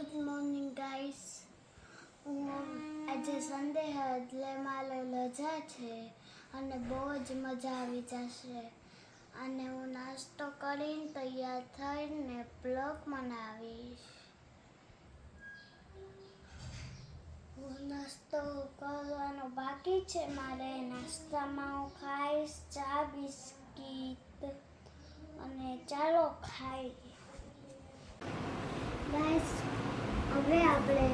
Good morning guys. આજે Sunday એટલે મારે રજા છે અને બહુ જ મજા આવી જશે. અને હું નાસ્તો કરીને તૈયાર થઈને બ્લોગ બનાવીશ. હું નાસ્તો કરવાનો બાકી છે મારે. નાસ્તામાં હું ખાઈશ ચા બિસ્કીટ અને ચાલો ખાઈ. ગાઈસ હવે આપણે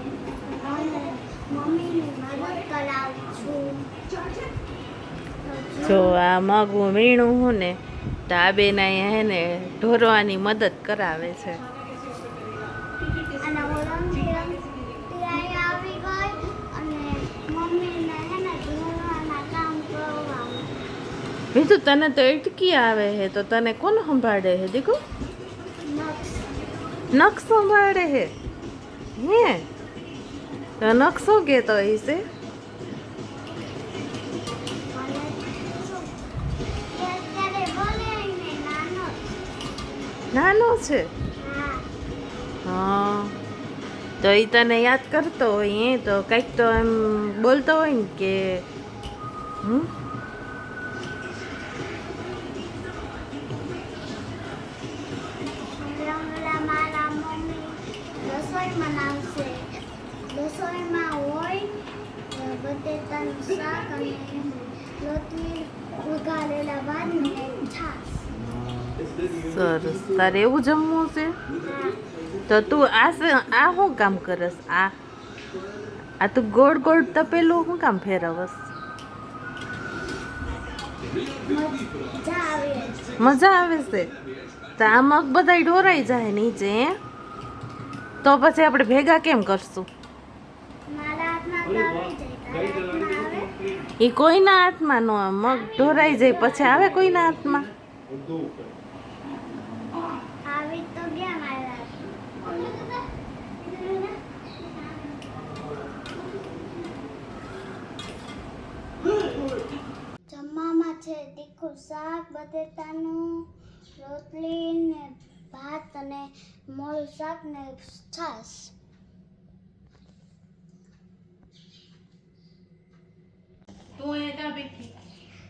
મમ્મીની મદદ કરાવશું. જો આ મગું વીણું હું ને તો આ બેન અહીંયા હે ને ઢોરવાની મદદ કરાવે છે. અને હું રંગબેરંગી અહીંયા આવી ગઈ અને મમ્મીને હે ને ઢોરવાના કામ કરવાનું. બીજું તને તો અટકી આવે હે તો તને કોણ સંભાળે હે દીકુ? નખ સંભાળે હે હે તો નખ શું કહેતો હશે? નાનો છે હા તો એ તને યાદ કરતો હોય એ તો કંઈક તો એમ બોલતો હોય ને કે મારા મમ્મી રસોઈ બનાવશે. રસોઈમાં હોય બટેટાનું શાક અને રોટલી વઘારેલા ભાત ને છાશ. સરસ. તારે એવું જમવું છે તો તું આ શું કામ કરસ? આ તું ગોળ ગોળ તપેલું શું કામ ફેરવસ? મજા આવે છે તો આ મગ બધા ઢોરાઈ જાય નીચે તો પછી આપણે ભેગા કેમ કરશું? એ કોઈના હાથમાં ન આવે. મગ ઢોરાઈ જાય પછી આવે કોઈના હાથમાં? જમવામાં છે તીખું શાક, બટેટાનું રોટલી ને ભાત અને મોળું શાક ને છાશ. તું અહીંયા ક્યાં બેઠી?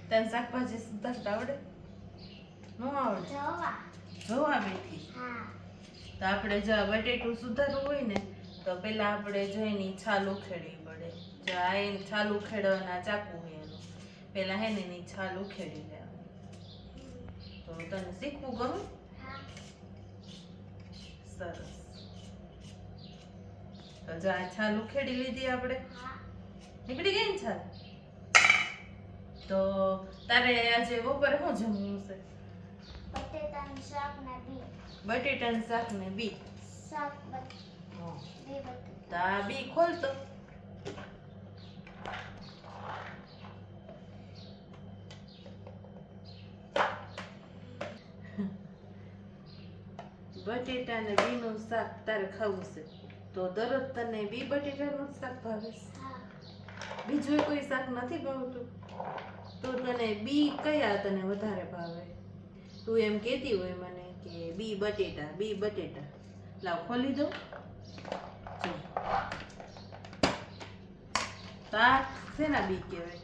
તને શાકભાજી સુધારતા આવડે? ન આવડે? જોવા બેઠી. તો આપણે જો બટેટું સુધારવું હોય ને તો પેલા આપણે જોઈની છાલ ઉખેડવી પડે. જો આ એની છાલ ઉખેડવાના ચાકુ હોય એનું પેલા હે ને એની છાલ ઉખેડી લેવાની. તો તને શીખવું ગમે? સરસ. તો જો આ છાલ ઉખેડી લીધી આપણે. નીકળી ગઈ ને છાલ? તો તારે આજે બપોરે શું જમવું છે? બટેટાનું શાક ને બી. બટેટાનું શાક ને બી. શાક તો આ બી ખોલતો. બટેટા ને બી નું શાક તારે ખાવું છે તો દરરોજ તને બી બટેટાનું શાક ભાવે? બીજું કોઈ શાક નથી ભાવતું? તો તને બી કયા તને વધારે ભાવે? તું એમ કહેતી હોય મને કે બી બટેટા બી બટેટા. લાવ ખોલી દો. તો આ શેના બી કહેવાય?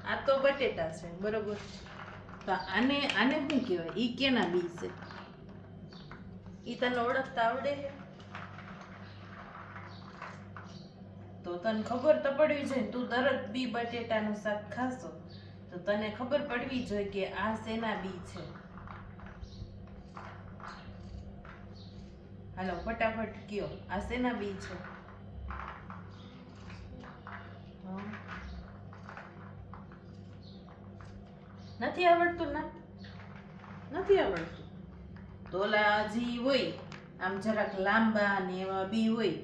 આ તો બટેટા છે બરોબર. તો આને શું કહેવાય? ઈ કેના બી છે? ઈ તને ઓળખતા આવડે છે? તો તને ખબર તો પડવી જોઈએ. તું દરરોજ બી બટેટાનું શાક ખાશો તો તને ખબર પડવી જોઈએ કે આ શેના બી છે. હાલો ફટાફટ કયો આ શેના બી છે? નથી આવડતું? ના નથી આવડતું તો ઓલા હજી હોય આમ જરાક લાંબા ને એવા બી હોય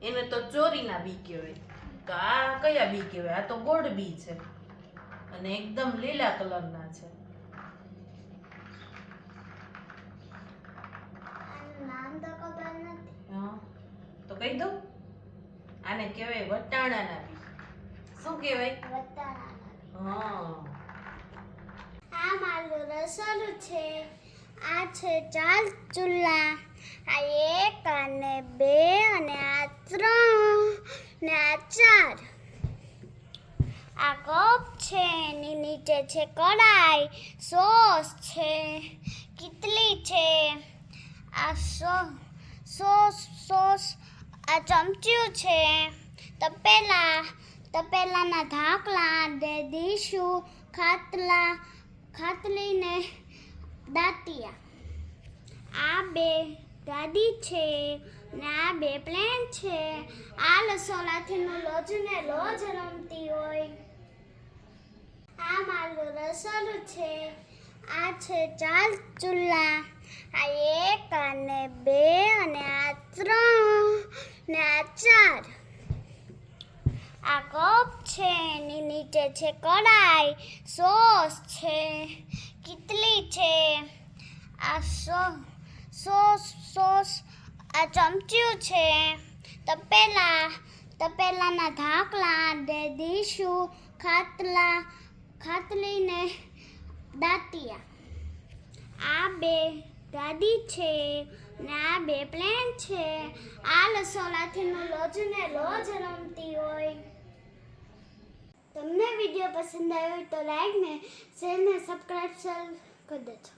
એને તો ચોરીના બી કહેવાય. તો આ કયા બી કહેવાય? આ તો ગોળ બી છે અને એકદમ લીલા કલરના છે. નામ તો ખબર નથી. હા તો કહી દઉં. આને કહેવાય વટાણાના બી. શું કહેવાય? વટાણાના. હા. આ મારું રસોડું છે. આ છે 4 ચૂલા. આ 1 અને 2 અને આ 3 ને આ 4. આ કપ છે, એની નીચે છે કડાઈ, સોસ છે, કીટલી છે, આ સોસ આ ચમચું છે, તપેલાના ઢાંકલા ને ડીશું, ખાટલીને દાંતિયા. આ 2 ગાડી છે ને આ 2 પ્લેન છે. આ રસોડાથી લોજને રોજ રમતી હોય. આ મારું રસોડું છે. આ છે 4 ચૂલા. આ 1 અને 2 અને આ 3 ને આ 4. આ કપ છે, એની નીચે છે કડાઈ, સોસ છે, કીટલી છે, આ સોસ આ ચમચું છે, તપેલાના ઢાંકલા ને ડીશું, ખાટલીને દાંતિયા. આ 2 ગાડી છે ને આ 2 પ્લેન છે. આ રસોડાથી લોજને રોજ રમતી હોય. તમને વિડીયો પસંદ આવ્યો તો લાઈક ને શેર ને સબસ્ક્રાઇબ કરી દેજો.